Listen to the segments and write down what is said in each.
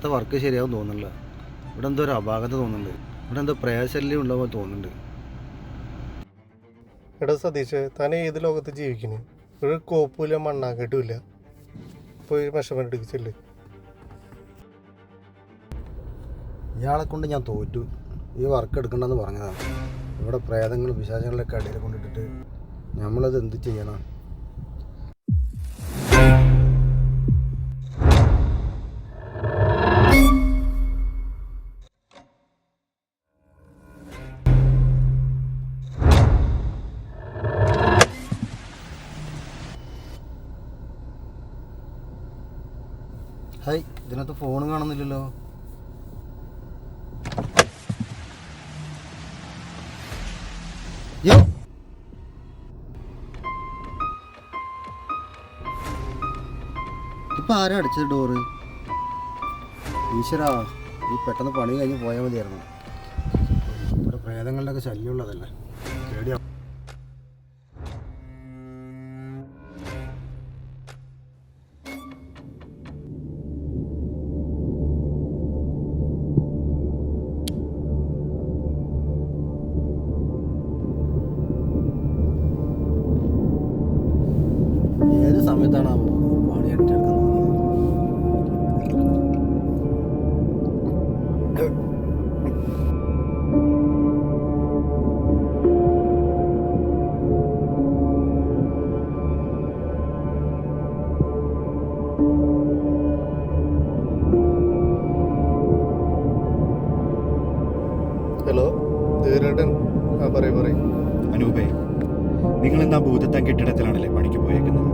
ഇന്നത്തെ വർക്ക് ശരിയാവും തോന്നുന്നില്ല. ഇവിടെ എന്തോ ഒരു അപാകത തോന്നുന്നുണ്ട്. ഇവിടെ എന്തോ പ്രേതശല്യം ഉണ്ടാവുക തോന്നുന്നുണ്ട്. എടാ സതീഷ്, താൻ ഏത് ലോകത്ത് ജീവിക്കുന്നു? ഒരു കോപ്പുമില്ല, മണ്ണാങ്കട്ടുമില്ല. പോയി മെഷർമെന്റ് എടുക്കിച്ചില്ലേ? ഇയാളെ കൊണ്ട് ഞാൻ തോറ്റു. ഈ വർക്ക് എടുക്കണ്ടെന്ന് പറഞ്ഞതാണ്. ഇവിടെ പ്രേതങ്ങളും പിശാചുകളൊക്കെ അടിയിൽ കൊണ്ടിട്ടിട്ട് നമ്മളത് എന്ത് ചെയ്യണം? ഹായ്, ഇതിനകത്ത് ഫോണും കാണുന്നില്ലല്ലോ. യോ, ഇപ്പം ആരാ അടിച്ചത് ഡോറ്? ഈശ്വരാ, ഈ പെട്ടെന്ന് പണി കഴിഞ്ഞ് പോയാൽ മതിയായിരുന്നു. ഇവിടെ പ്രേതങ്ങളുടെയൊക്കെ ശല്യമുള്ളതല്ലേ, പേടിയാ. ഏത് സമയത്താണ് പണി അടിച്ചെടുക്കുന്നത്? ഹലോ, ധീരേട്ടൻ. ആ, പറയും. അനൂപേ, നിങ്ങൾ ഇന്ന് ആ ഭൂതത്താൻ കെട്ടിടത്തിലാണല്ലേ പണിക്ക് പോയേക്കുന്നത്?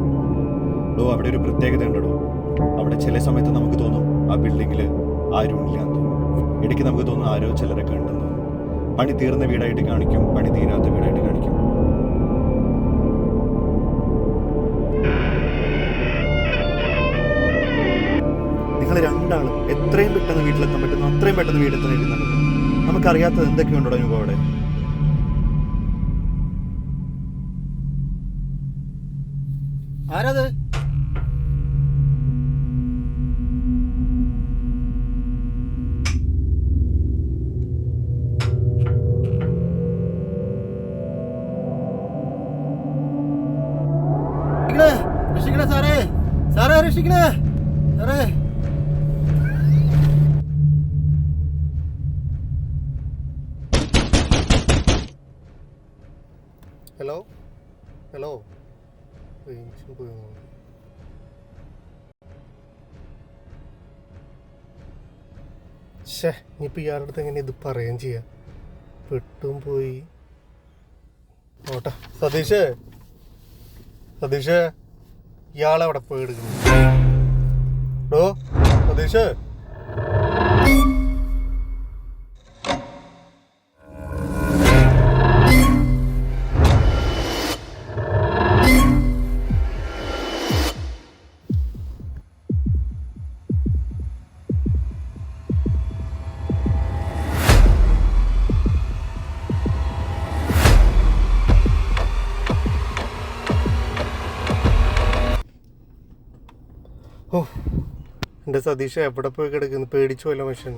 അവിടെ ഒരു പ്രത്യേകത ഉണ്ടോ? അവിടെ ചില സമയത്ത് നമുക്ക് തോന്നും ആ ബിൽഡിങ്ങിൽ ആരും ഇല്ലാന്ന് തോന്നും. ഇടയ്ക്ക് നമുക്ക് തോന്നും ആരോ ചിലരൊക്കെ ഉണ്ടെന്ന് തോന്നും. പണി തീർന്ന വീടായിട്ട് കാണിക്കും, പണി തീരാത്ത വീടായിട്ട് കാണിക്കും. നിങ്ങൾ രണ്ടാളും എത്രയും പെട്ടെന്ന് വീട്ടിലെത്താൻ പറ്റുന്നു അത്രയും പെട്ടെന്ന് വീടെത്താൻ എഴുതുന്നുണ്ട്. നമുക്കറിയാത്തത് എന്തൊക്കെയുണ്ടോ അനുഭവം അവിടെ? ആരത്? രക്ഷിക്കണേ സാറേ, സാറേ രക്ഷിക്കണേ സാറേ. ഹലോ ഹലോ, റേഞ്ചും പോയി. ഷേ, ഇനിയിപ്പോൾ ഇയാളുടെ അടുത്ത് എങ്ങനെ ഇത് പറയുകയും ചെയ്യാം? പെട്ടും പോയി. ഓട്ടെ. സതീഷ്, ഇയാളെവിടെ പോയി എടുക്കുന്നു? ഡോ സതീഷ്. ഓ, എൻ്റെ സതീഷ് എവിടെ പോയി കിടക്കുന്നു? പേടിച്ചു പോയല്ലോ മനുഷ്യൻ.